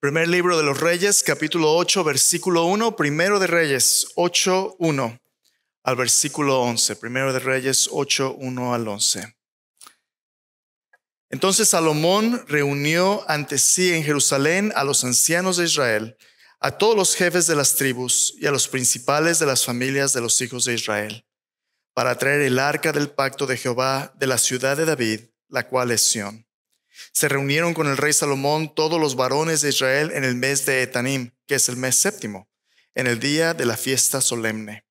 Primer libro de los Reyes, capítulo 8, versículo 1. Primero de Reyes 8, 1 al versículo 11. Primero de Reyes 8, 1 al 11. Entonces Salomón reunió ante sí en Jerusalén a los ancianos de Israel, a todos los jefes de las tribus y a los principales de las familias de los hijos de Israel, para traer el arca del pacto de Jehová de la ciudad de David, la cual es Sión. Se reunieron con el rey Salomón todos los varones de Israel en el mes de Etanim, que es el mes séptimo, en el día de la fiesta solemne.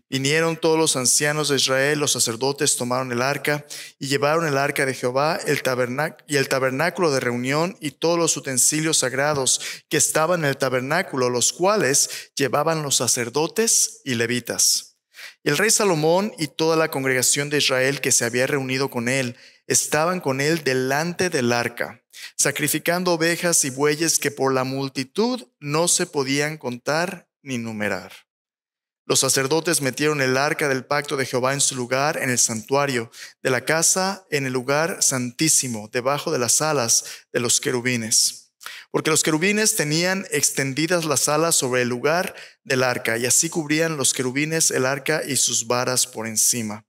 Vinieron todos los ancianos de Israel, los sacerdotes tomaron el arca y llevaron el arca de Jehová, el tabernáculo de reunión y todos los utensilios sagrados que estaban en el tabernáculo, los cuales llevaban los sacerdotes y levitas. Y el rey Salomón y toda la congregación de Israel que se había reunido con él, estaban con él delante del arca, sacrificando ovejas y bueyes que por la multitud no se podían contar ni numerar. Los sacerdotes metieron el arca del pacto de Jehová en su lugar en el santuario de la casa, en el lugar santísimo, debajo de las alas de los querubines. Porque los querubines tenían extendidas las alas sobre el lugar del arca, y así cubrían los querubines el arca y sus varas por encima.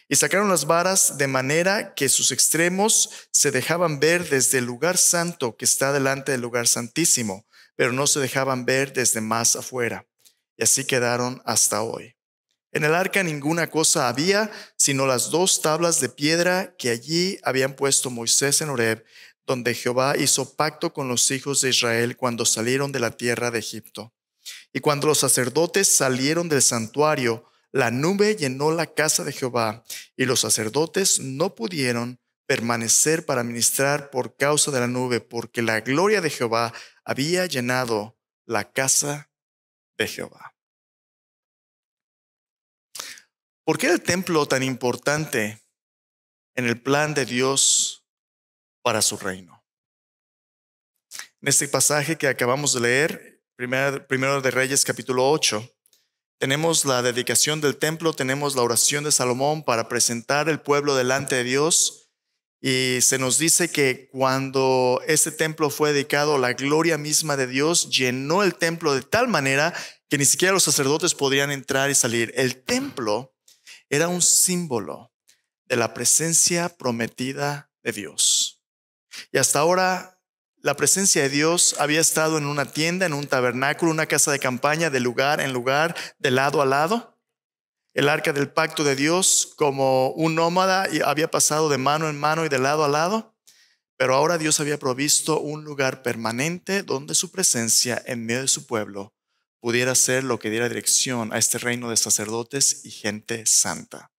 Y sacaron las varas de manera que sus extremos se dejaban ver desde el lugar santo que está delante del lugar santísimo, pero no se dejaban ver desde más afuera. Y así quedaron hasta hoy. En el arca ninguna cosa había, sino las 2 tablas de piedra que allí habían puesto Moisés en Horeb, donde Jehová hizo pacto con los hijos de Israel cuando salieron de la tierra de Egipto. Y cuando los sacerdotes salieron del santuario, la nube llenó la casa de Jehová, y los sacerdotes no pudieron permanecer para ministrar por causa de la nube, porque la gloria de Jehová había llenado la casa de Jehová. ¿Por qué era el templo tan importante en el plan de Dios para su reino? En este pasaje que acabamos de leer, primero de Reyes capítulo 8, tenemos la dedicación del templo, tenemos la oración de Salomón para presentar el pueblo delante de Dios, y se nos dice que cuando este templo fue dedicado, la gloria misma de Dios llenó el templo de tal manera que ni siquiera los sacerdotes podían entrar y salir. El templo era un símbolo de la presencia prometida de Dios. Y hasta ahora la presencia de Dios había estado en una tienda, en un tabernáculo, una casa de campaña, de lugar en lugar, de lado a lado. El arca del pacto de Dios, como un nómada, había pasado de mano en mano y de lado a lado. Pero ahora Dios había provisto un lugar permanente donde su presencia en medio de su pueblo pudiera ser lo que diera dirección a este reino de sacerdotes y gente santa.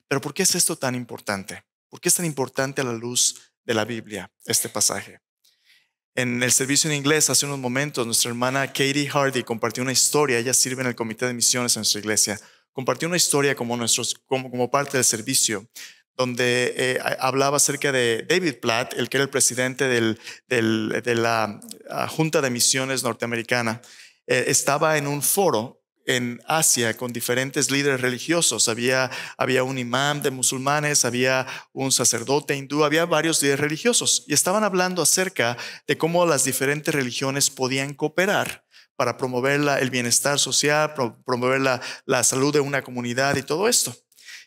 Pero ¿por qué es esto tan importante? ¿Por qué es tan importante a la luz de la Biblia este pasaje? En el servicio en inglés hace unos momentos, nuestra hermana Katie Hardy compartió una historia. Ella sirve en el comité de misiones en nuestra iglesia. Compartió una historia como parte del servicio, donde hablaba acerca de David Platt, el que era el presidente de la Junta de Misiones Norteamericana. Estaba en un foro en Asia con diferentes líderes religiosos. Había un imán de musulmanes, había un sacerdote hindú, había varios líderes religiosos, y estaban hablando acerca de cómo las diferentes religiones podían cooperar para promover el bienestar social, promover la salud de una comunidad y todo esto.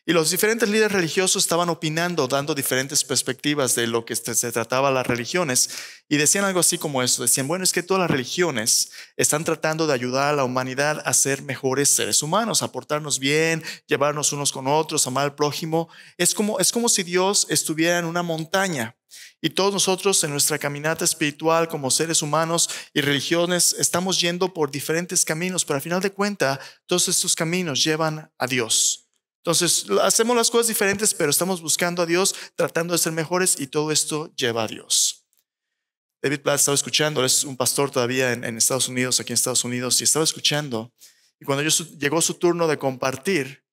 Y los diferentes líderes religiosos estaban opinando, dando diferentes perspectivas de lo que se trataba las religiones, y decían algo así como esto. Decían, bueno, es que todas las religiones están tratando de ayudar a la humanidad a ser mejores seres humanos, a portarnos bien, llevarnos unos con otros, amar al prójimo. Es como si Dios estuviera en una montaña, y todos nosotros en nuestra caminata espiritual como seres humanos y religiones estamos yendo por diferentes caminos, pero al final de cuentas todos estos caminos llevan a Dios. Entonces hacemos las cosas diferentes, pero estamos buscando a Dios, tratando de ser mejores, y todo esto lleva a Dios. David Platt estaba escuchando, es un pastor todavía en Estados Unidos, aquí en Estados Unidos, y estaba escuchando, y cuando llegó su turno de compartir,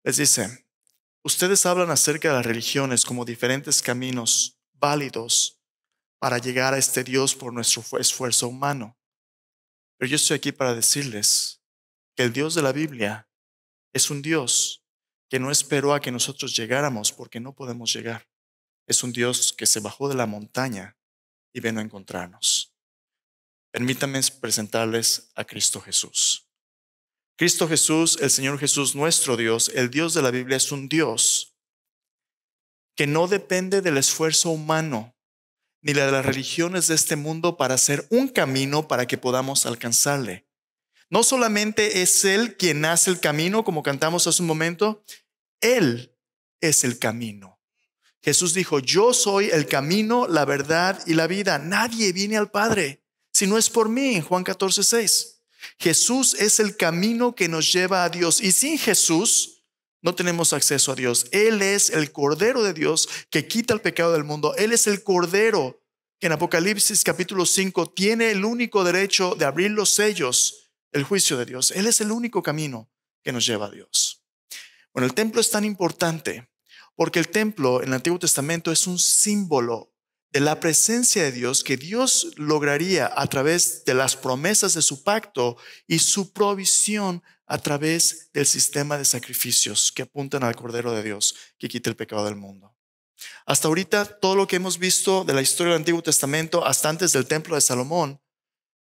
les dice: ustedes hablan acerca de las religiones como diferentes caminos válidos para llegar a este Dios por nuestro esfuerzo humano, pero yo estoy aquí para decirles que el Dios de la Biblia es un Dios que no esperó a que nosotros llegáramos, porque no podemos llegar. Es un Dios que se bajó de la montaña y vino a encontrarnos. Permítanme presentarles a Cristo Jesús. Cristo Jesús, el Señor Jesús, nuestro Dios, el Dios de la Biblia, es un Dios que no depende del esfuerzo humano ni de las religiones de este mundo para hacer un camino para que podamos alcanzarle. No solamente es Él quien hace el camino, como cantamos hace un momento, Él es el camino. Jesús dijo, yo soy el camino, la verdad y la vida. Nadie viene al Padre si no es por mí, en Juan 14:6. Jesús es el camino que nos lleva a Dios, y sin Jesús no tenemos acceso a Dios. Él es el Cordero de Dios que quita el pecado del mundo. Él es el Cordero que en Apocalipsis capítulo 5 tiene el único derecho de abrir los sellos del juicio de Dios. Él es el único camino que nos lleva a Dios. Bueno, el templo es tan importante porque el templo en el Antiguo Testamento es un símbolo de la presencia de Dios que Dios lograría a través de las promesas de su pacto y su provisión a través del sistema de sacrificios que apuntan al Cordero de Dios que quita el pecado del mundo. Hasta ahorita todo lo que hemos visto de la historia del Antiguo Testamento hasta antes del templo de Salomón,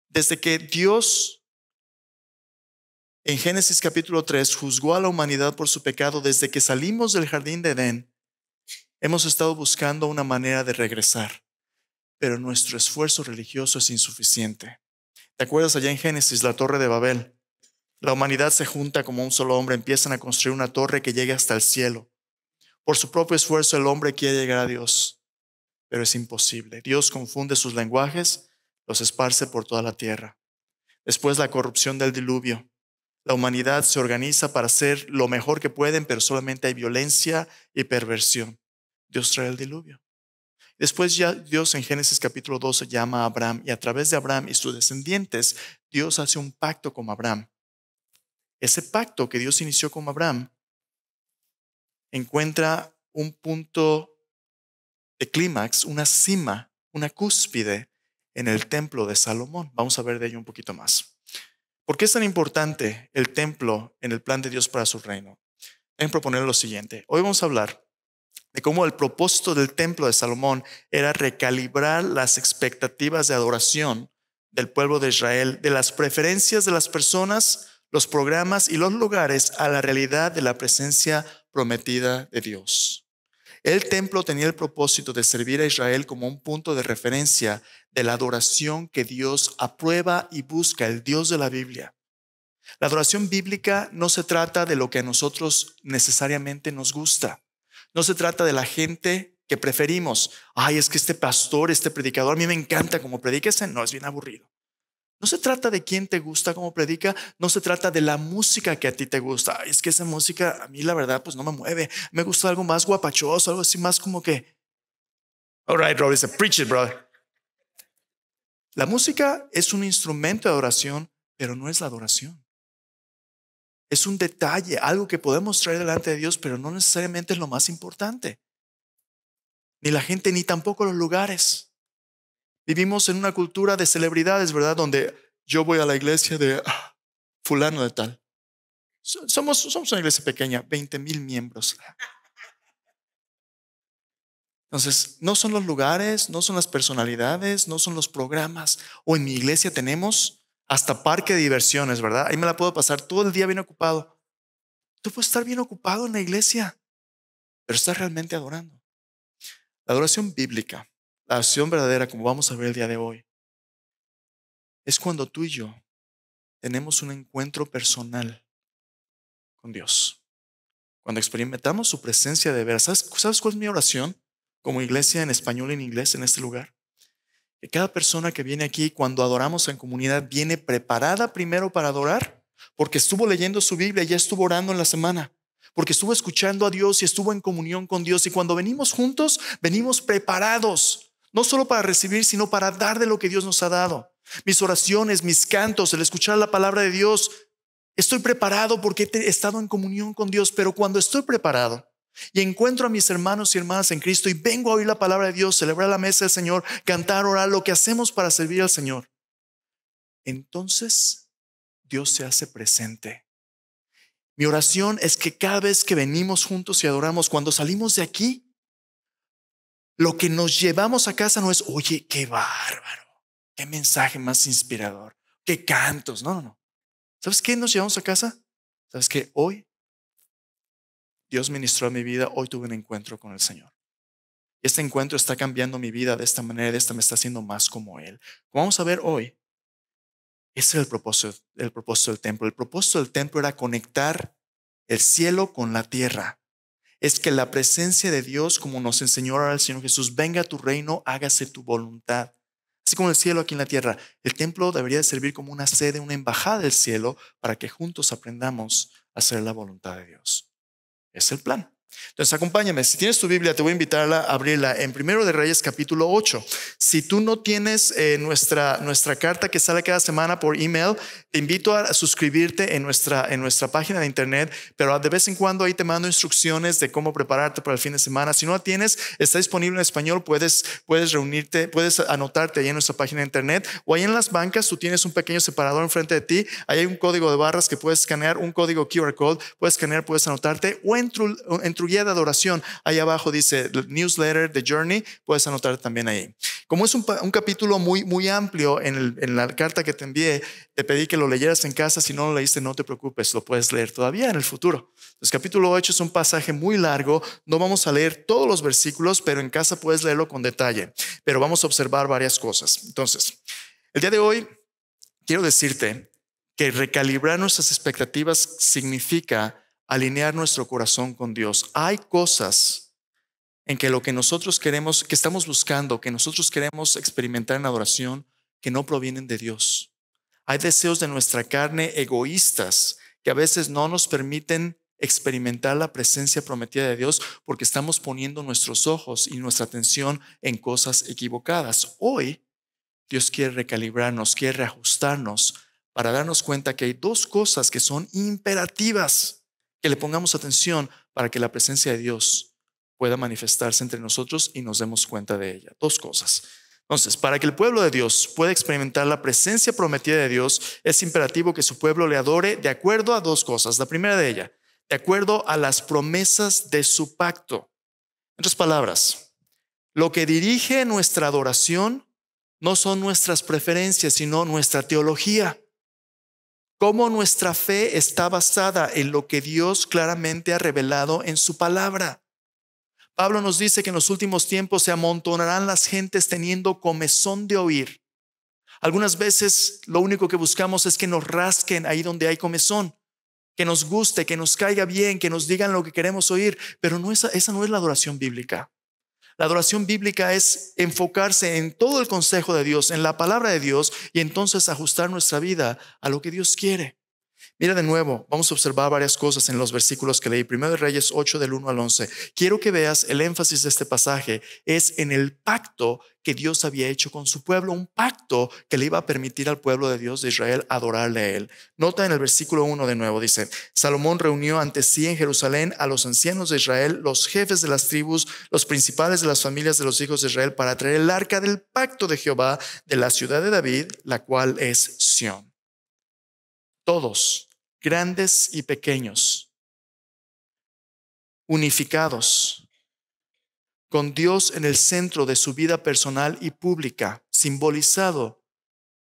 desde que Dios en Génesis capítulo 3 juzgó a la humanidad por su pecado, desde que salimos del jardín de Edén, hemos estado buscando una manera de regresar, pero nuestro esfuerzo religioso es insuficiente. ¿Te acuerdas allá en Génesis, la torre de Babel? La humanidad se junta como un solo hombre, empiezan a construir una torre que llegue hasta el cielo. Por su propio esfuerzo el hombre quiere llegar a Dios, pero es imposible. Dios confunde sus lenguajes, los esparce por toda la tierra. Después la corrupción del diluvio. La humanidad se organiza para hacer lo mejor que pueden, pero solamente hay violencia y perversión. Dios trae el diluvio. Después ya Dios en Génesis capítulo 12 llama a Abraham, y a través de Abraham y sus descendientes Dios hace un pacto con Abraham. Ese pacto que Dios inició con Abraham encuentra un punto de clímax, una cima, una cúspide en el templo de Salomón. Vamos a ver de ello un poquito más. ¿Por qué es tan importante el templo en el plan de Dios para su reino? Déjenme proponer lo siguiente. Hoy vamos a hablar de cómo el propósito del templo de Salomón era recalibrar las expectativas de adoración del pueblo de Israel, de las preferencias de las personas, los programas y los lugares a la realidad de la presencia prometida de Dios. El templo tenía el propósito de servir a Israel como un punto de referencia de la adoración que Dios aprueba y busca, el Dios de la Biblia. La adoración bíblica no se trata de lo que a nosotros necesariamente nos gusta. No se trata de la gente que preferimos. Ay, es que este pastor, este predicador, a mí me encanta como predica. Ese no, es bien aburrido. No se trata de quién te gusta como predica, no se trata de la música que a ti te gusta. Ay, es que esa música a mí la verdad pues no me mueve. Me gusta algo más guapachoso, algo así más como que, all right, Rob, preach it, brother. La música es un instrumento de adoración, pero no es la adoración. Es un detalle, algo que podemos traer delante de Dios, pero no necesariamente es lo más importante. Ni la gente, ni tampoco los lugares. Vivimos en una cultura de celebridades, ¿verdad? Donde yo voy a la iglesia de fulano de tal. Somos una iglesia pequeña, 20,000 miembros. Entonces, no son los lugares, no son las personalidades, no son los programas. O en mi iglesia tenemos hasta parque de diversiones, ¿verdad? Ahí me la puedo pasar todo el día bien ocupado. Tú puedes estar bien ocupado en la iglesia, pero estás realmente adorando. La adoración bíblica, la adoración verdadera, como vamos a ver el día de hoy, es cuando tú y yo tenemos un encuentro personal con Dios. Cuando experimentamos su presencia de veras. ¿Sabes cuál es mi oración como iglesia en español y en inglés en este lugar? Que cada persona que viene aquí, cuando adoramos en comunidad, viene preparada primero para adorar, porque estuvo leyendo su Biblia, ya estuvo orando en la semana, porque estuvo escuchando a Dios y estuvo en comunión con Dios. Y cuando venimos juntos, venimos preparados, no solo para recibir, sino para dar de lo que Dios nos ha dado. Mis oraciones, mis cantos, el escuchar la palabra de Dios, estoy preparado porque he estado en comunión con Dios. Pero cuando estoy preparado y encuentro a mis hermanos y hermanas en Cristo y vengo a oír la palabra de Dios, celebrar la mesa del Señor, cantar, orar, lo que hacemos para servir al Señor, entonces Dios se hace presente. Mi oración es que cada vez que venimos juntos y adoramos, cuando salimos de aquí, lo que nos llevamos a casa no es, oye, qué bárbaro, qué mensaje más inspirador, qué cantos. No, no, no. ¿Sabes qué nos llevamos a casa? ¿Sabes qué? Hoy Dios ministró a mi vida, hoy tuve un encuentro con el Señor. Este encuentro está cambiando mi vida de esta manera, de esta me está haciendo más como Él. Como vamos a ver hoy, ese era el propósito del templo. El propósito del templo era conectar el cielo con la tierra. Es que la presencia de Dios, como nos enseñó ahora el Señor Jesús, venga a tu reino, hágase tu voluntad. Así como el cielo aquí en la tierra, el templo debería de servir como una sede, una embajada del cielo, para que juntos aprendamos a hacer la voluntad de Dios. Es el plan. Entonces acompáñame, si tienes tu Biblia te voy a invitar a abrirla en Primero de Reyes capítulo 8. Si tú no tienes nuestra carta que sale cada semana por email, te invito a suscribirte en nuestra página de internet, pero de vez en cuando ahí te mando instrucciones de cómo prepararte para el fin de semana. Si no la tienes, está disponible en español, puedes reunirte, puedes anotarte ahí en nuestra página de internet, o ahí en las bancas tú tienes un pequeño separador enfrente de ti, ahí hay un código de barras que puedes escanear, un código QR code, puedes escanear, puedes anotarte, o en tu guía de adoración, ahí abajo dice newsletter, The Journey, puedes anotar también ahí. Como es un capítulo muy amplio en la carta que te envié, te pedí que lo leyeras en casa. Si no lo leíste, no te preocupes, lo puedes leer todavía en el futuro. Entonces, capítulo 8 es un pasaje muy largo, no vamos a leer todos los versículos, pero en casa puedes leerlo con detalle, pero vamos a observar varias cosas. Entonces, el día de hoy quiero decirte que recalibrar nuestras expectativas significa alinear nuestro corazón con Dios. Hay cosas en que lo que nosotros queremos, que estamos buscando, que nosotros queremos experimentar en adoración, que no provienen de Dios. Hay deseos de nuestra carne egoístas que a veces no nos permiten experimentar la presencia prometida de Dios porque estamos poniendo nuestros ojos y nuestra atención en cosas equivocadas. Hoy Dios quiere recalibrarnos, quiere reajustarnos para darnos cuenta que hay dos cosas que son imperativas, que le pongamos atención para que la presencia de Dios pueda manifestarse entre nosotros y nos demos cuenta de ella. Dos cosas. Entonces, para que el pueblo de Dios pueda experimentar la presencia prometida de Dios, es imperativo que su pueblo le adore de acuerdo a dos cosas. La primera de ellas, de acuerdo a las promesas de su pacto. En otras palabras, lo que dirige nuestra adoración no son nuestras preferencias, sino nuestra teología. Cómo nuestra fe está basada en lo que Dios claramente ha revelado en su palabra. Pablo nos dice que en los últimos tiempos se amontonarán las gentes teniendo comezón de oír. Algunas veces lo único que buscamos es que nos rasquen ahí donde hay comezón, que nos guste, que nos caiga bien, que nos digan lo que queremos oír, pero esa no es la adoración bíblica. La adoración bíblica es enfocarse en todo el consejo de Dios, en la palabra de Dios, y entonces ajustar nuestra vida a lo que Dios quiere. Mira de nuevo, vamos a observar varias cosas en los versículos que leí. Primero de Reyes 8 del 1 al 11. Quiero que veas el énfasis de este pasaje es en el pacto que Dios había hecho con su pueblo, un pacto que le iba a permitir al pueblo de Dios de Israel adorarle a él. Nota en el versículo 1 de nuevo, dice, Salomón reunió ante sí en Jerusalén a los ancianos de Israel, los jefes de las tribus, los principales de las familias de los hijos de Israel para traer el arca del pacto de Jehová de la ciudad de David, la cual es Sión. Todos, grandes y pequeños, unificados, con Dios en el centro de su vida personal y pública, simbolizado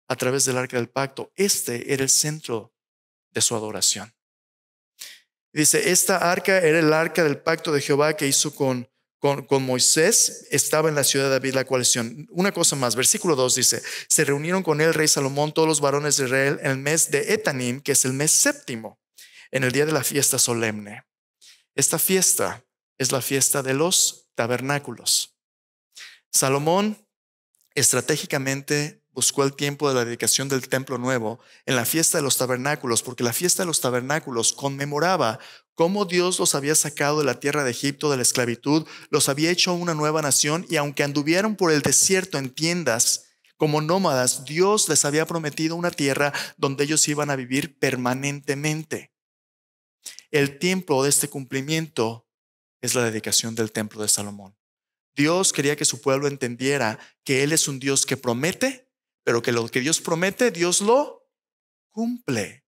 a través del arca del pacto. Este era el centro de su adoración. Dice, esta arca era el arca del pacto de Jehová que hizo con Moisés, estaba en la ciudad de David, la cual es Sión. Una cosa más, versículo 2 dice, se reunieron con él rey Salomón, todos los varones de Israel, en el mes de Etanim, que es el mes séptimo, en el día de la fiesta solemne. Esta fiesta es la fiesta de los tabernáculos. Salomón estratégicamente buscó el tiempo de la dedicación del templo nuevo en la fiesta de los tabernáculos, porque la fiesta de los tabernáculos conmemoraba cómo Dios los había sacado de la tierra de Egipto, de la esclavitud, los había hecho una nueva nación, y aunque anduvieron por el desierto en tiendas como nómadas, Dios les había prometido una tierra donde ellos iban a vivir permanentemente. El tiempo de este cumplimiento es la dedicación del templo de Salomón. Dios quería que su pueblo entendiera que Él es un Dios que promete, pero que lo que Dios promete, Dios lo cumple.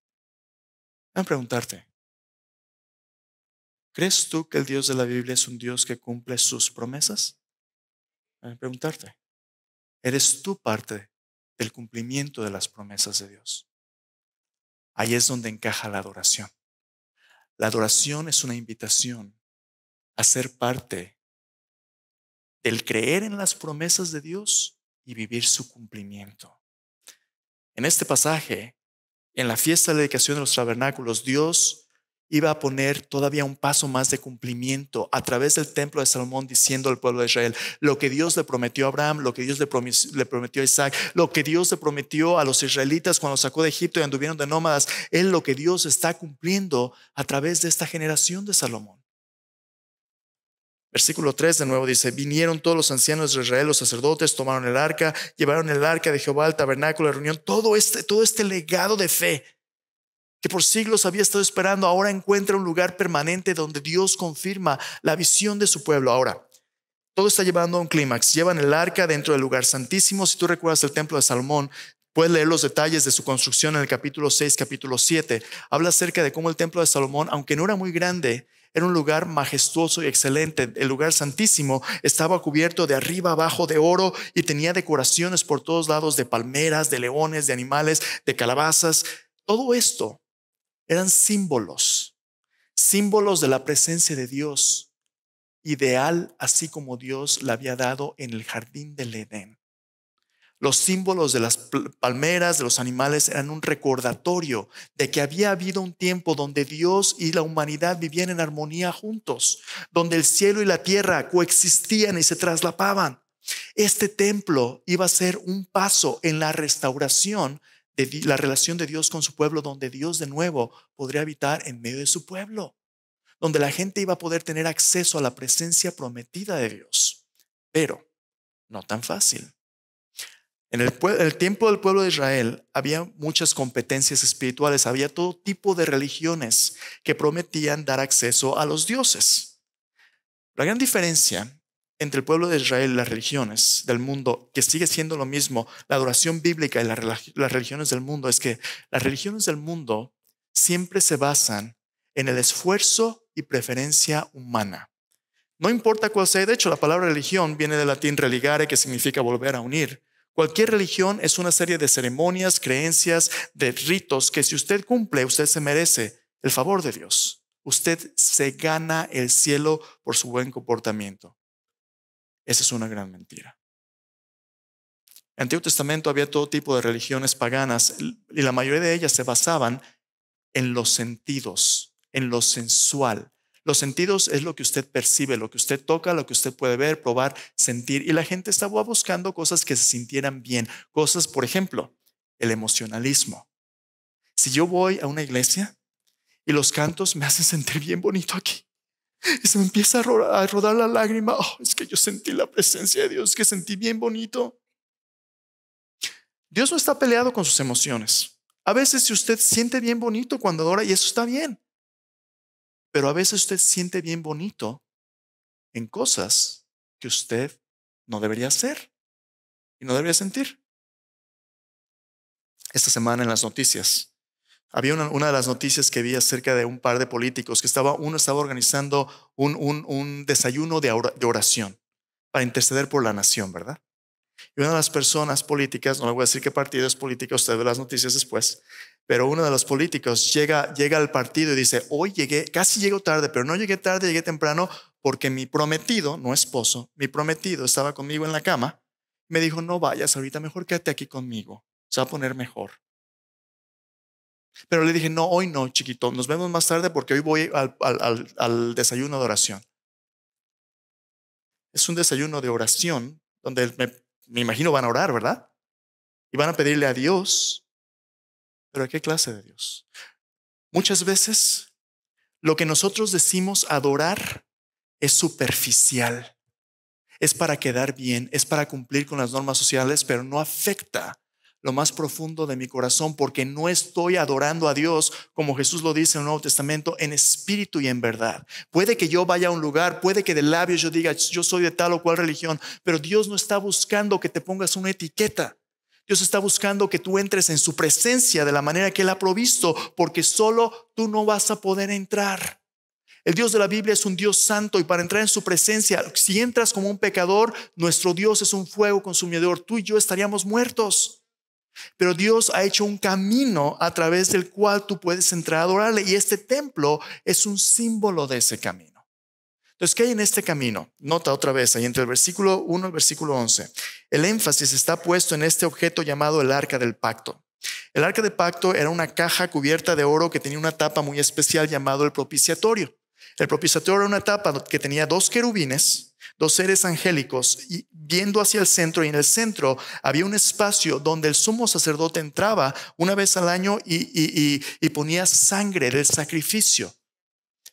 Voy a preguntarte, ¿crees tú que el Dios de la Biblia es un Dios que cumple sus promesas? Voy a preguntarte, ¿eres tú parte del cumplimiento de las promesas de Dios. Ahí es donde encaja la adoración. La adoración es una invitación a ser parte del creer en las promesas de Dios y vivir su cumplimiento. En este pasaje, en la fiesta de dedicación de los tabernáculos, Dios iba a poner todavía un paso más de cumplimiento a través del templo de Salomón, diciendo al pueblo de Israel lo que Dios le prometió a Abraham, lo que Dios le prometió a Isaac, lo que Dios le prometió a los israelitas cuando sacó de Egipto y anduvieron de nómadas. Es lo que Dios está cumpliendo a través de esta generación de Salomón. Versículo 3 de nuevo dice: vinieron todos los ancianos de Israel, los sacerdotes, tomaron el arca, llevaron el arca de Jehová al tabernáculo de reunión. Todo este legado de fe que por siglos había estado esperando, ahora encuentra un lugar permanente donde Dios confirma la visión de su pueblo. Ahora, todo está llevando a un clímax. Llevan el arca dentro del lugar santísimo. Si tú recuerdas el templo de Salomón, puedes leer los detalles de su construcción en el capítulo 6, capítulo 7. Habla acerca de cómo el templo de Salomón, aunque no era muy grande, era un lugar majestuoso y excelente. El lugar santísimo estaba cubierto de arriba abajo de oro y tenía decoraciones por todos lados de palmeras, de leones, de animales, de calabazas. Todo esto eran símbolos de la presencia de Dios, ideal así como Dios la había dado en el jardín del Edén. Los símbolos de las palmeras, de los animales, eran un recordatorio de que había habido un tiempo donde Dios y la humanidad vivían en armonía juntos, donde el cielo y la tierra coexistían y se traslapaban. Este templo iba a ser un paso en la restauración de la relación de Dios con su pueblo, donde Dios de nuevo podría habitar en medio de su pueblo, donde la gente iba a poder tener acceso a la presencia prometida de Dios. Pero no tan fácil. En el tiempo del pueblo de Israel había muchas competencias espirituales, había todo tipo de religiones que prometían dar acceso a los dioses. La gran diferencia entre el pueblo de Israel y las religiones del mundo, que sigue siendo lo mismo, la adoración bíblica y las religiones del mundo, es que las religiones del mundo siempre se basan en el esfuerzo y preferencia humana. No importa cuál sea. De hecho, la palabra religión viene del latín religare, que significa volver a unir. Cualquier religión es una serie de ceremonias, creencias, de ritos que si usted cumple, usted se merece el favor de Dios. Usted se gana el cielo por su buen comportamiento. Esa es una gran mentira. En el Antiguo Testamento había todo tipo de religiones paganas y la mayoría de ellas se basaban en los sentidos, en lo sensual. Los sentidos es lo que usted percibe, lo que usted toca, lo que usted puede ver, probar, sentir. Y la gente estaba buscando cosas que se sintieran bien. Cosas, por ejemplo, el emocionalismo. Si yo voy a una iglesia y los cantos me hacen sentir bien bonito aquí, y se me empieza a rodar la lágrima, es que yo sentí la presencia de Dios, que sentí bien bonito. Dios no está peleado con sus emociones. A veces si usted siente bien bonito cuando adora, y eso está bien. Pero a veces usted siente bien bonito en cosas que usted no debería hacer y no debería sentir. Esta semana en las noticias había una de las noticias que vi acerca de un par de políticos que uno estaba organizando un desayuno de oración para interceder por la nación, ¿verdad? Y una de las personas políticas, no le voy a decir qué partido es político, usted ve las noticias después, pero uno de los políticos llega al partido y dice: hoy casi llego tarde, pero no llegué tarde, llegué temprano porque mi prometido, no esposo, mi prometido estaba conmigo en la cama. Me dijo: no vayas ahorita, mejor quédate aquí conmigo, se va a poner mejor. Pero le dije: no, hoy no, chiquito, nos vemos más tarde porque hoy voy al desayuno de oración. Es un desayuno de oración donde me imagino van a orar, ¿verdad? Y van a pedirle a Dios. ¿Pero a qué clase de Dios? Muchas veces lo que nosotros decimos adorar es superficial. Es para quedar bien, es para cumplir con las normas sociales, pero no afecta lo más profundo de mi corazón, porque no estoy adorando a Dios como Jesús lo dice en el Nuevo Testamento, en espíritu y en verdad. Puede que yo vaya a un lugar, puede que de labios yo diga yo soy de tal o cual religión, pero Dios no está buscando que te pongas una etiqueta. Dios está buscando que tú entres en su presencia de la manera que Él ha provisto, porque solo tú no vas a poder entrar. El Dios de la Biblia es un Dios santo, y para entrar en su presencia, si entras como un pecador, nuestro Dios es un fuego consumidor. Tú y yo estaríamos muertos. Pero Dios ha hecho un camino a través del cual tú puedes entrar a adorarle. Y este templo es un símbolo de ese camino. Entonces, ¿qué hay en este camino? Nota otra vez, ahí entre el versículo 1 y el versículo 11. El énfasis está puesto en este objeto llamado el arca del pacto. El arca del pacto era una caja cubierta de oro que tenía una tapa muy especial llamado el propiciatorio. El propiciatorio era una tapa que tenía dos querubines, dos seres angélicos, y viendo hacia el centro, y en el centro había un espacio donde el sumo sacerdote entraba una vez al año y ponía sangre del sacrificio.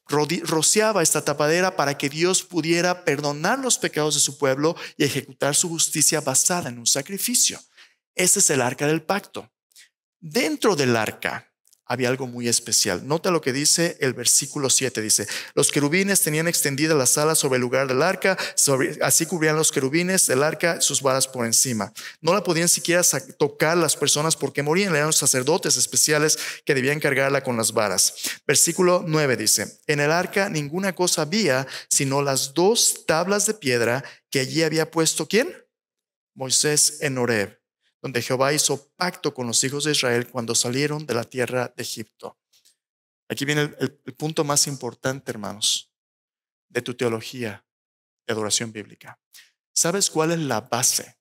Rociaba esta tapadera para que Dios pudiera perdonar los pecados de su pueblo y ejecutar su justicia basada en un sacrificio. Ese es el arca del pacto. Dentro del arca había algo muy especial. Nota lo que dice el versículo 7. Dice: los querubines tenían extendidas las alas sobre el lugar del arca, así cubrían los querubines del arca sus varas por encima. No la podían siquiera tocar las personas porque morían. Eran los sacerdotes especiales que debían cargarla con las varas. Versículo 9 dice: en el arca ninguna cosa había sino las dos tablas de piedra que allí había puesto ¿quién? Moisés en Horeb, donde Jehová hizo pacto con los hijos de Israel cuando salieron de la tierra de Egipto. Aquí viene el punto más importante, hermanos, de tu teología de adoración bíblica. ¿Sabes cuál es la base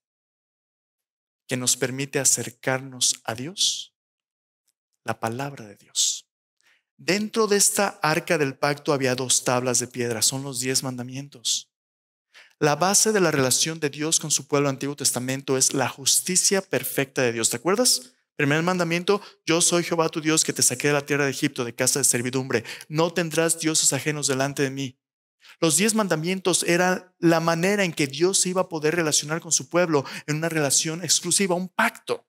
que nos permite acercarnos a Dios? La palabra de Dios. Dentro de esta arca del pacto había dos tablas de piedra, son los 10 mandamientos. La base de la relación de Dios con su pueblo Antiguo Testamento es la justicia perfecta de Dios. ¿Te acuerdas? Primer mandamiento: yo soy Jehová tu Dios que te saqué de la tierra de Egipto, de casa de servidumbre. No tendrás dioses ajenos delante de mí. Los 10 mandamientos eran la manera en que Dios se iba a poder relacionar con su pueblo en una relación exclusiva, un pacto,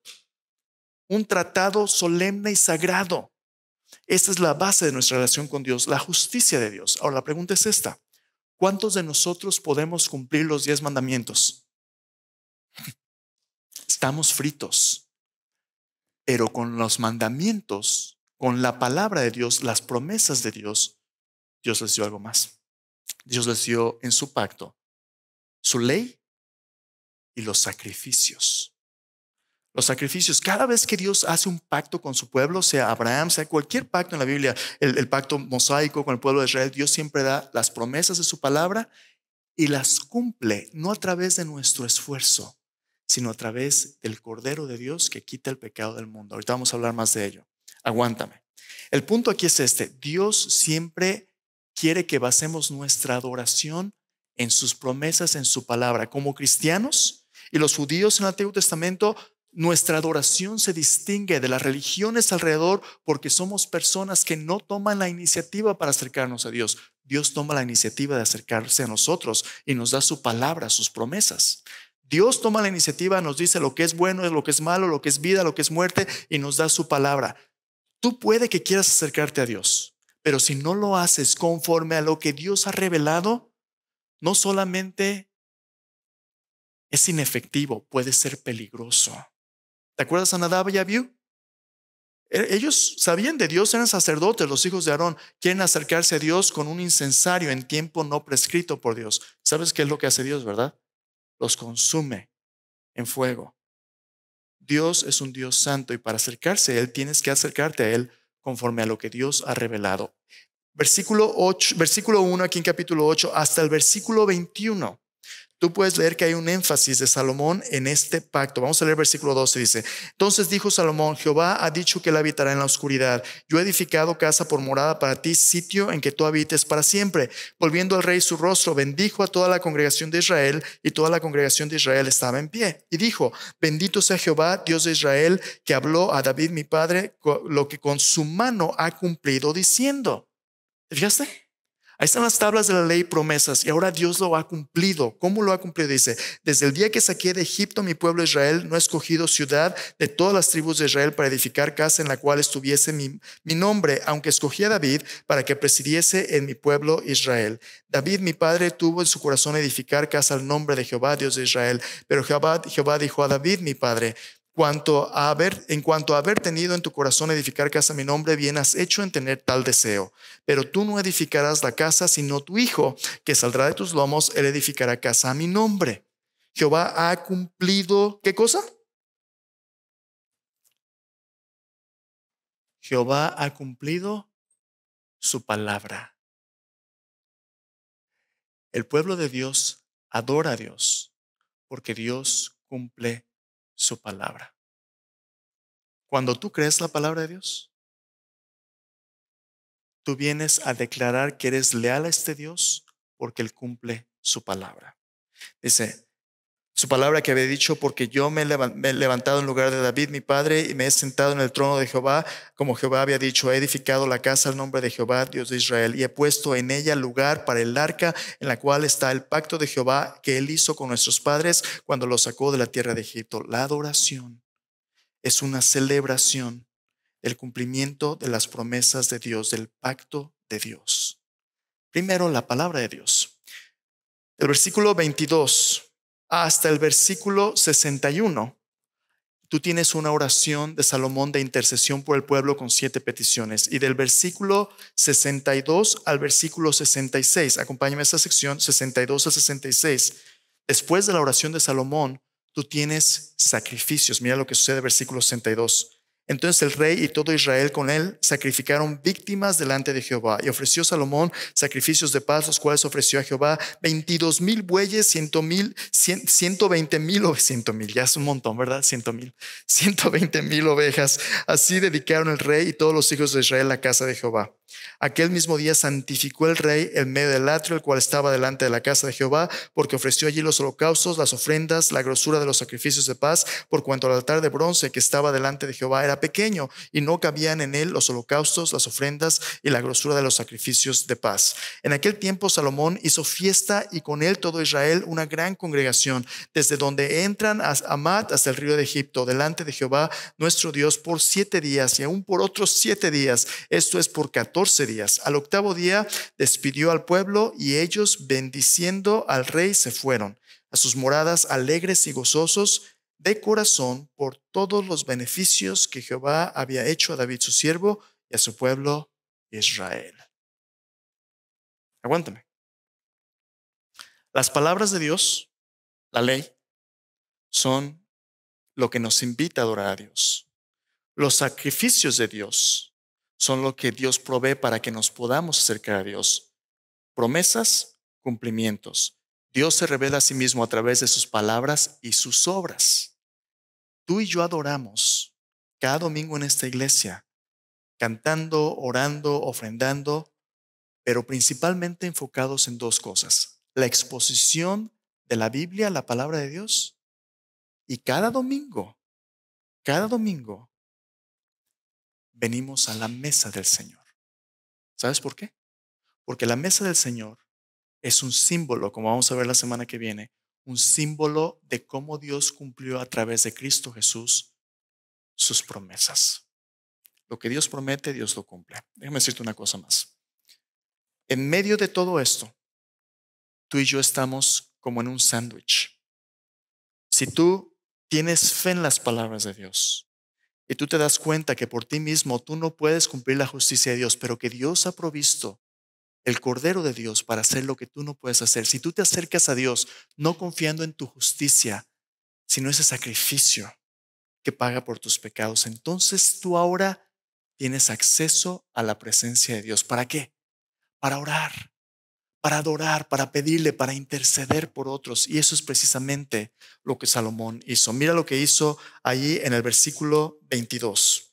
un tratado solemne y sagrado. Esta es la base de nuestra relación con Dios, la justicia de Dios. Ahora la pregunta es esta: ¿cuántos de nosotros podemos cumplir los 10 mandamientos? Estamos fritos. Pero con los mandamientos, con la palabra de Dios, las promesas de Dios, Dios les dio algo más. Dios les dio en su pacto su ley y los sacrificios. Los sacrificios, cada vez que Dios hace un pacto con su pueblo, sea Abraham, sea cualquier pacto en la Biblia, el pacto mosaico con el pueblo de Israel, Dios siempre da las promesas de su palabra y las cumple, no a través de nuestro esfuerzo, sino a través del Cordero de Dios que quita el pecado del mundo. Ahorita vamos a hablar más de ello. Aguántame. El punto aquí es este: Dios siempre quiere que basemos nuestra adoración en sus promesas, en su palabra. Como cristianos y los judíos en el Antiguo Testamento, nuestra adoración se distingue de las religiones alrededor porque somos personas que no toman la iniciativa para acercarnos a Dios. Dios toma la iniciativa de acercarse a nosotros y nos da su palabra, sus promesas. Dios toma la iniciativa, nos dice lo que es bueno, lo que es malo, lo que es vida, lo que es muerte, y nos da su palabra. Tú puede que quieras acercarte a Dios, pero si no lo haces conforme a lo que Dios ha revelado, no solamente es inefectivo, puede ser peligroso. ¿Te acuerdas a Nadab y Abiú? Ellos sabían de Dios, eran sacerdotes, los hijos de Aarón. Quieren acercarse a Dios con un incensario en tiempo no prescrito por Dios. ¿Sabes qué es lo que hace Dios, verdad? Los consume en fuego. Dios es un Dios santo y para acercarse a Él tienes que acercarte a Él conforme a lo que Dios ha revelado. Versículo 1 aquí en capítulo 8 hasta el versículo 21. Tú puedes leer que hay un énfasis de Salomón en este pacto. Vamos a leer versículo 12, dice: entonces dijo Salomón: Jehová ha dicho que él habitará en la oscuridad. Yo he edificado casa por morada para ti, sitio en que tú habites para siempre. Volviendo al rey su rostro, bendijo a toda la congregación de Israel, y toda la congregación de Israel estaba en pie. Y dijo: bendito sea Jehová, Dios de Israel, que habló a David mi padre lo que con su mano ha cumplido diciendo. ¿Te fijaste? Ahí están las tablas de la ley y promesas, y ahora Dios lo ha cumplido. ¿Cómo lo ha cumplido? Dice: desde el día que saqué de Egipto mi pueblo Israel, no he escogido ciudad de todas las tribus de Israel para edificar casa en la cual estuviese mi nombre, aunque escogí a David para que presidiese en mi pueblo Israel. David mi padre tuvo en su corazón edificar casa al nombre de Jehová, Dios de Israel. Pero Jehová dijo a David mi padre: en cuanto a haber tenido en tu corazón edificar casa a mi nombre, bien has hecho en tener tal deseo. Pero tú no edificarás la casa, sino tu hijo, que saldrá de tus lomos, él edificará casa a mi nombre. Jehová ha cumplido, ¿qué cosa? Jehová ha cumplido su palabra. El pueblo de Dios adora a Dios porque Dios cumple su palabra. Cuando tú crees la palabra de Dios, tú vienes a declarar que eres leal a este Dios porque Él cumple su palabra. Dice, su palabra que había dicho, porque yo me he levantado en lugar de David, mi padre, y me he sentado en el trono de Jehová, como Jehová había dicho, he edificado la casa al nombre de Jehová, Dios de Israel, y he puesto en ella lugar para el arca, en la cual está el pacto de Jehová que él hizo con nuestros padres cuando los sacó de la tierra de Egipto. La adoración es una celebración del cumplimiento de las promesas de Dios, del pacto de Dios. Primero, la palabra de Dios. El versículo 22 hasta el versículo 61, tú tienes una oración de Salomón de intercesión por el pueblo con 7 peticiones. Y del versículo 62 al versículo 66, acompáñame a esta sección, 62 a 66. Después de la oración de Salomón, tú tienes sacrificios. Mira lo que sucede en el versículo 62. Entonces el rey y todo Israel con él sacrificaron víctimas delante de Jehová. Y ofreció Salomón sacrificios de paz, los cuales ofreció a Jehová 22,000 bueyes, 120,000, ya es un montón, ¿verdad? 120,000 ovejas. Así dedicaron el rey y todos los hijos de Israel la casa de Jehová. Aquel mismo día santificó el rey el medio del atrio, el cual estaba delante de la casa de Jehová, porque ofreció allí los holocaustos, las ofrendas, la grosura de los sacrificios de paz, por cuanto el altar de bronce que estaba delante de Jehová era pequeño y no cabían en él los holocaustos, las ofrendas y la grosura de los sacrificios de paz. En aquel tiempo Salomón hizo fiesta y con él todo Israel una gran congregación, desde donde entran a Amat hasta el río de Egipto, delante de Jehová nuestro Dios por 7 días y aún por otros 7 días, esto es por 14 días. Al octavo día despidió al pueblo y ellos, bendiciendo al rey, se fueron a sus moradas alegres y gozosos de corazón por todos los beneficios que Jehová había hecho a David su siervo y a su pueblo Israel. Aguántame. Las palabras de Dios, la ley, son lo que nos invita a adorar a Dios. Los sacrificios de Dios son lo que Dios provee para que nos podamos acercar a Dios. Promesas, cumplimientos. Dios se revela a sí mismo a través de sus palabras y sus obras. Tú y yo adoramos cada domingo en esta iglesia, cantando, orando, ofrendando, pero principalmente enfocados en 2 cosas: la exposición de la Biblia, la palabra de Dios, y cada domingo, venimos a la mesa del Señor. ¿Sabes por qué? Porque la mesa del Señor es un símbolo, como vamos a ver la semana que viene, un símbolo de cómo Dios cumplió a través de Cristo Jesús sus promesas. Lo que Dios promete, Dios lo cumple. Déjame decirte una cosa más. En medio de todo esto, tú y yo estamos como en un sándwich. Si tú tienes fe en las palabras de Dios y tú te das cuenta que por ti mismo tú no puedes cumplir la justicia de Dios, pero que Dios ha provisto el Cordero de Dios para hacer lo que tú no puedes hacer. Si tú te acercas a Dios no confiando en tu justicia, sino ese sacrificio que paga por tus pecados, entonces tú ahora tienes acceso a la presencia de Dios. ¿Para qué? Para orar, para adorar, para pedirle, para interceder por otros. Y eso es precisamente lo que Salomón hizo. Mira lo que hizo allí en el versículo 22.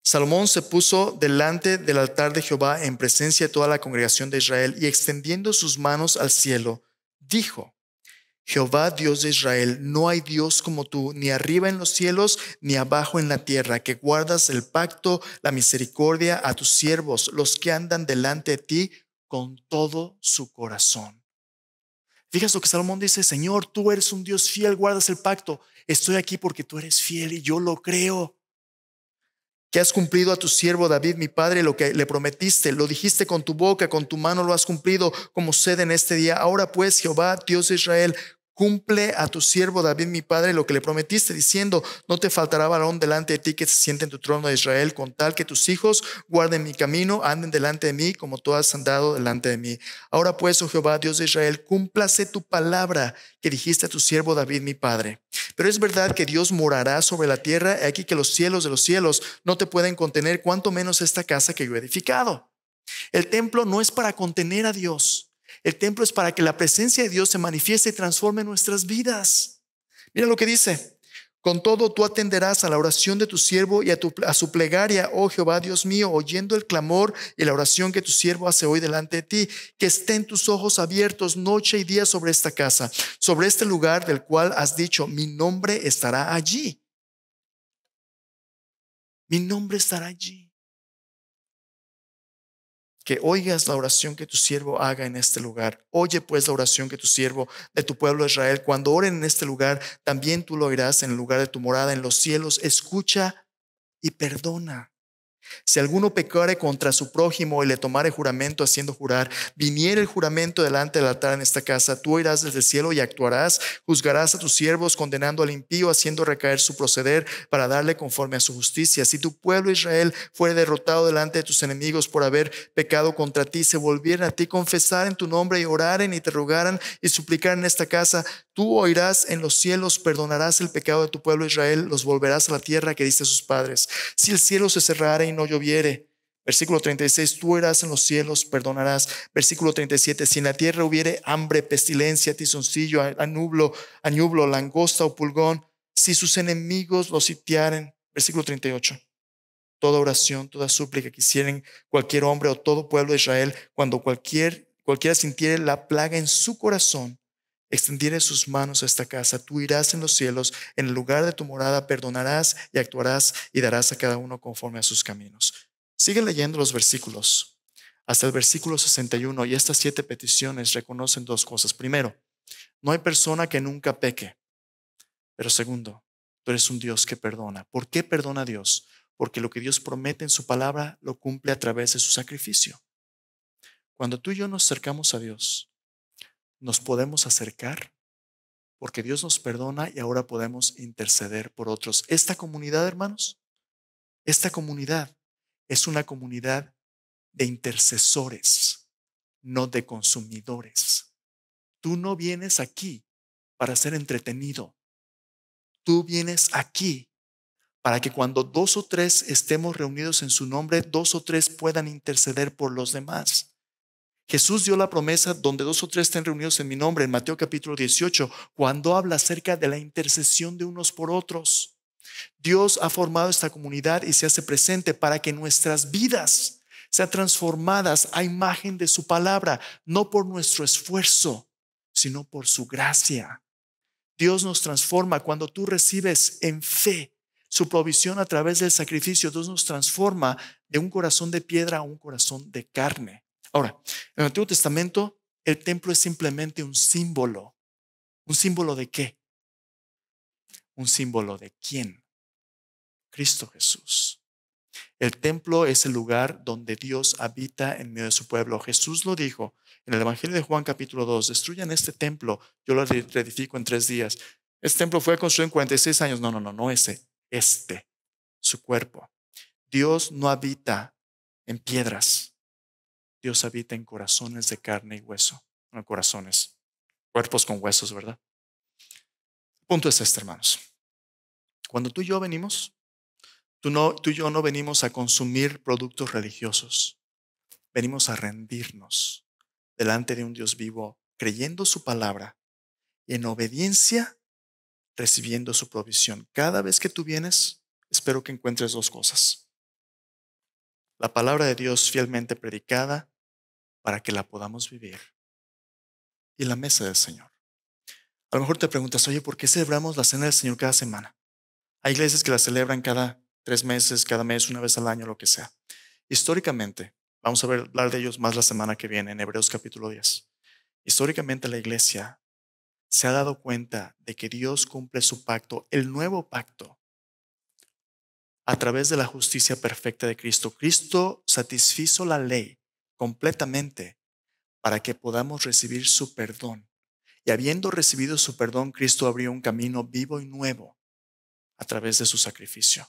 Salomón se puso delante del altar de Jehová en presencia de toda la congregación de Israel y extendiendo sus manos al cielo, dijo: Jehová, Dios de Israel, no hay Dios como tú, ni arriba en los cielos, ni abajo en la tierra, que guardas el pacto, la misericordia a tus siervos, los que andan delante de ti con todo su corazón. Fíjate lo que Salomón dice: Señor, tú eres un Dios fiel, guardas el pacto. Estoy aquí porque tú eres fiel y yo lo creo. Que has cumplido a tu siervo David, mi padre, lo que le prometiste, lo dijiste con tu boca, con tu mano lo has cumplido, como sucede en este día. Ahora pues, Jehová, Dios de Israel, cumple a tu siervo David, mi padre, lo que le prometiste, diciendo: no te faltará varón delante de ti que se siente en tu trono de Israel, con tal que tus hijos guarden mi camino, anden delante de mí, como tú has andado delante de mí. Ahora pues, oh Jehová, Dios de Israel, cúmplase tu palabra que dijiste a tu siervo David, mi padre. Pero es verdad que Dios morará sobre la tierra. He aquí que los cielos de los cielos no te pueden contener, cuanto menos esta casa que yo he edificado. El templo no es para contener a Dios. El templo es para que la presencia de Dios se manifieste y transforme nuestras vidas. Mira lo que dice. Con todo tú atenderás a la oración de tu siervo y a su plegaria, oh Jehová Dios mío, oyendo el clamor y la oración que tu siervo hace hoy delante de ti. Que estén tus ojos abiertos noche y día sobre esta casa, sobre este lugar del cual has dicho, mi nombre estará allí. Mi nombre estará allí. Que oigas la oración que tu siervo haga en este lugar. Oye pues la oración que tu siervo de tu pueblo Israel, cuando oren en este lugar, también tú lo oirás en el lugar de tu morada en los cielos. Escucha y perdona. Si alguno pecare contra su prójimo y le tomare juramento haciendo jurar, viniere el juramento delante del altar en esta casa, tú oirás desde el cielo y actuarás, juzgarás a tus siervos condenando al impío, haciendo recaer su proceder para darle conforme a su justicia. Si tu pueblo Israel fuere derrotado delante de tus enemigos por haber pecado contra ti, se volvieran a ti, confesar en tu nombre y oraren y te rogaran y suplicar en esta casa, tú oirás en los cielos, perdonarás el pecado de tu pueblo Israel, los volverás a la tierra que diste a sus padres. Si el cielo se cerrare y no lloviere, versículo 36, tú oirás en los cielos, perdonarás. Versículo 37, si en la tierra hubiere hambre, pestilencia, tizoncillo, añublo, langosta o pulgón, si sus enemigos los sitiaren. Versículo 38, toda oración, toda súplica que hicieren cualquier hombre o todo pueblo de Israel, cuando cualquiera sintiere la plaga en su corazón, extendiere sus manos a esta casa, tú irás en los cielos, en el lugar de tu morada, perdonarás y actuarás y darás a cada uno conforme a sus caminos. Sigue leyendo los versículos hasta el versículo 61 y estas 7 peticiones reconocen 2 cosas. Primero, no hay persona que nunca peque. Pero segundo, tú eres un Dios que perdona. ¿Por qué perdona Dios? Porque lo que Dios promete en su palabra lo cumple a través de su sacrificio. Cuando tú y yo nos acercamos a Dios, nos podemos acercar porque Dios nos perdona y ahora podemos interceder por otros. Esta comunidad, hermanos, esta comunidad es una comunidad de intercesores, no de consumidores. Tú no vienes aquí para ser entretenido. Tú vienes aquí para que cuando 2 o 3 estemos reunidos en su nombre, 2 o 3 puedan interceder por los demás. Jesús dio la promesa donde 2 o 3 estén reunidos en mi nombre en Mateo capítulo 18, cuando habla acerca de la intercesión de unos por otros. Dios ha formado esta comunidad y se hace presente para que nuestras vidas sean transformadas a imagen de su palabra, no por nuestro esfuerzo, sino por su gracia. Dios nos transforma cuando tú recibes en fe su provisión a través del sacrificio. Dios nos transforma de un corazón de piedra a un corazón de carne. Ahora, en el Antiguo Testamento, el templo es simplemente un símbolo. ¿Un símbolo de qué? Un símbolo de quién. Cristo Jesús. El templo es el lugar donde Dios habita en medio de su pueblo. Jesús lo dijo en el Evangelio de Juan capítulo 2. Destruyan este templo, yo lo reedifico en 3 días. Este templo fue construido en 46 años. No ese. Su cuerpo. Dios no habita en piedras. Dios habita en corazones de carne y hueso. No corazones, cuerpos con huesos, ¿verdad? El punto es este, hermanos. Cuando tú y yo venimos, tú y yo no venimos a consumir productos religiosos. Venimos a rendirnos delante de un Dios vivo, creyendo su palabra y en obediencia recibiendo su provisión. Cada vez que tú vienes, espero que encuentres 2 cosas. La palabra de Dios fielmente predicada para que la podamos vivir y la mesa del Señor. A lo mejor te preguntas, oye, ¿por qué celebramos la cena del Señor cada semana? Hay iglesias que la celebran cada 3 meses, cada mes, una vez al año, lo que sea. Históricamente, vamos a hablar de ellos más la semana que viene en Hebreos capítulo 10. Históricamente la iglesia se ha dado cuenta de que Dios cumple su pacto, el nuevo pacto, a través de la justicia perfecta de Cristo. Cristo satisfizo la ley completamente para que podamos recibir su perdón. Y habiendo recibido su perdón, Cristo abrió un camino vivo y nuevo a través de su sacrificio.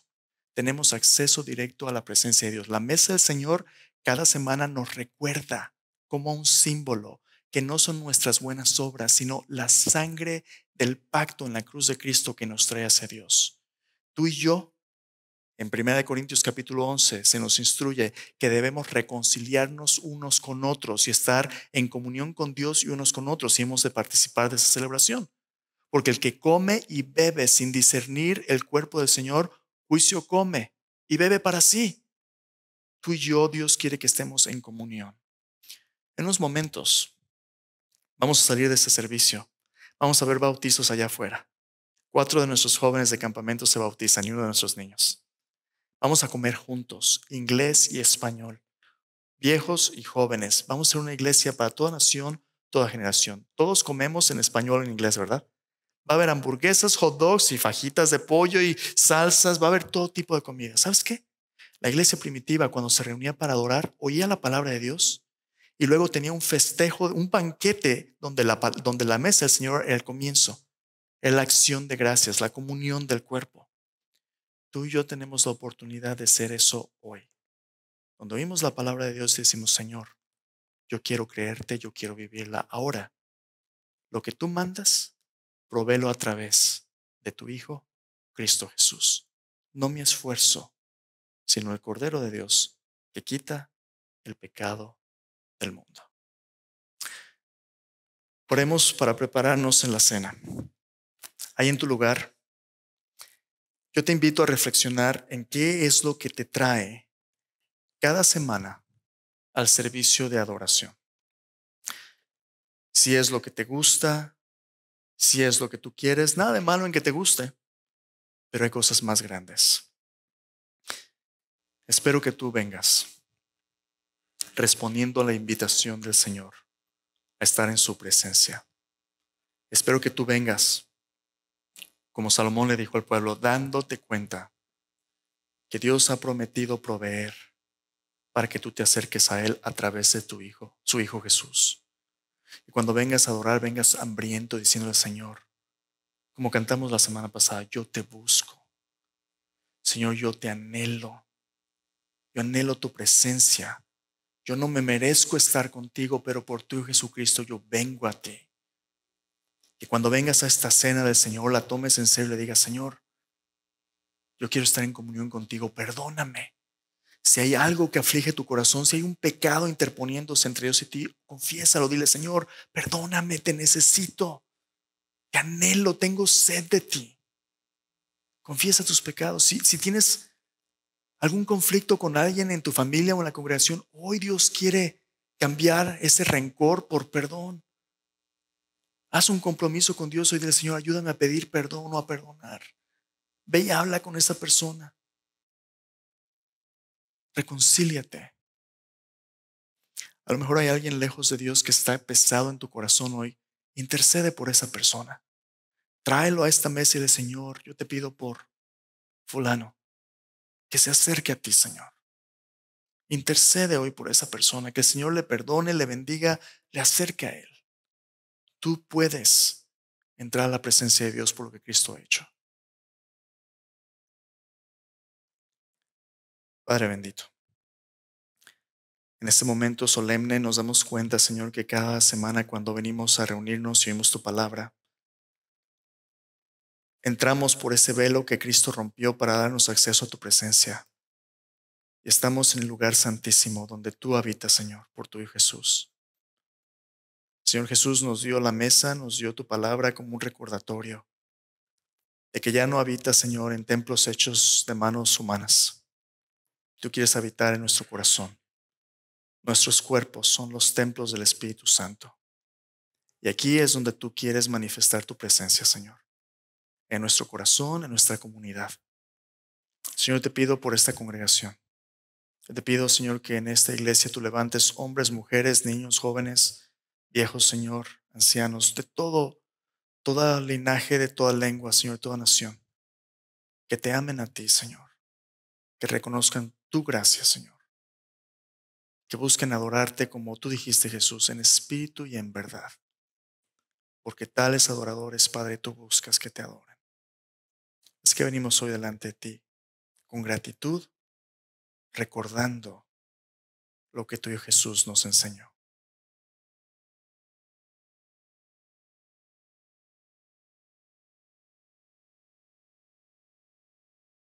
Tenemos acceso directo a la presencia de Dios. La mesa del Señor cada semana nos recuerda como un símbolo que no son nuestras buenas obras, sino la sangre del pacto en la cruz de Cristo que nos trae hacia Dios. Tú y yo, en 1 Corintios capítulo 11, se nos instruye que debemos reconciliarnos unos con otros y estar en comunión con Dios y unos con otros, y hemos de participar de esa celebración. Porque el que come y bebe sin discernir el cuerpo del Señor, juicio come y bebe para sí. Tú y yo, Dios quiere que estemos en comunión. En unos momentos vamos a salir de este servicio. Vamos a ver bautizos allá afuera. 4 de nuestros jóvenes de campamento se bautizan y uno de nuestros niños. Vamos a comer juntos, inglés y español, viejos y jóvenes. Vamos a ser una iglesia para toda nación, toda generación. Todos comemos en español y en inglés, ¿verdad? Va a haber hamburguesas, hot dogs y fajitas de pollo y salsas. Va a haber todo tipo de comida. ¿Sabes qué? La iglesia primitiva, cuando se reunía para adorar, oía la palabra de Dios y luego tenía un festejo, un banquete donde la mesa del Señor era el comienzo, era la acción de gracias, la comunión del cuerpo. Tú y yo tenemos la oportunidad de ser eso hoy. Cuando oímos la palabra de Dios decimos, Señor, yo quiero creerte, yo quiero vivirla. Ahora, lo que tú mandas, provéelo a través de tu Hijo, Cristo Jesús. No mi esfuerzo, sino el Cordero de Dios que quita el pecado del mundo. Oremos para prepararnos en la cena. Ahí en tu lugar, yo te invito a reflexionar en qué es lo que te trae cada semana al servicio de adoración. Si es lo que te gusta, si es lo que tú quieres, nada de malo en que te guste, pero hay cosas más grandes. Espero que tú vengas respondiendo a la invitación del Señor a estar en su presencia. Espero que tú vengas, como Salomón le dijo al pueblo, dándote cuenta que Dios ha prometido proveer para que tú te acerques a Él a través de tu Hijo, su Hijo Jesús. Y cuando vengas a adorar, vengas hambriento diciéndole, Señor, como cantamos la semana pasada, yo te busco. Señor, yo te anhelo. Yo anhelo tu presencia. Yo no me merezco estar contigo, pero por tu Jesucristo yo vengo a ti. Y cuando vengas a esta cena del Señor, la tomes en serio y le digas, Señor, yo quiero estar en comunión contigo, perdóname. Si hay algo que aflige tu corazón, si hay un pecado interponiéndose entre Dios y ti, confiésalo, dile, Señor, perdóname, te necesito, te anhelo, tengo sed de ti. Confiesa tus pecados. Si tienes algún conflicto con alguien en tu familia o en la congregación, hoy Dios quiere cambiar ese rencor por perdón. Haz un compromiso con Dios hoy, dile, Señor, ayúdame a pedir perdón o a perdonar. Ve y habla con esa persona. Reconcíliate. A lo mejor hay alguien lejos de Dios que está pesado en tu corazón hoy. Intercede por esa persona. Tráelo a esta mesa y dile, Señor, yo te pido por fulano que se acerque a ti, Señor. Intercede hoy por esa persona, que el Señor le perdone, le bendiga, le acerque a Él. Tú puedes entrar a la presencia de Dios por lo que Cristo ha hecho. Padre bendito, en este momento solemne nos damos cuenta, Señor, que cada semana cuando venimos a reunirnos y oímos tu palabra, entramos por ese velo que Cristo rompió para darnos acceso a tu presencia. Y estamos en el lugar santísimo donde tú habitas, Señor, por tu Hijo Jesús. Señor Jesús nos dio la mesa, nos dio tu palabra como un recordatorio de que ya no habitas, Señor, en templos hechos de manos humanas. Tú quieres habitar en nuestro corazón. Nuestros cuerpos son los templos del Espíritu Santo. Y aquí es donde tú quieres manifestar tu presencia, Señor. En nuestro corazón, en nuestra comunidad. Señor, te pido por esta congregación. Te pido, Señor, que en esta iglesia tú levantes hombres, mujeres, niños, jóvenes, viejos, Señor, ancianos, de toda linaje, de toda lengua, Señor, toda nación. Que te amen a ti, Señor. Que reconozcan tu gracia, Señor. Que busquen adorarte como tú dijiste, Jesús, en espíritu y en verdad. Porque tales adoradores, Padre, tú buscas que te adoren. Es que venimos hoy delante de ti con gratitud, recordando lo que tu Hijo Jesús nos enseñó.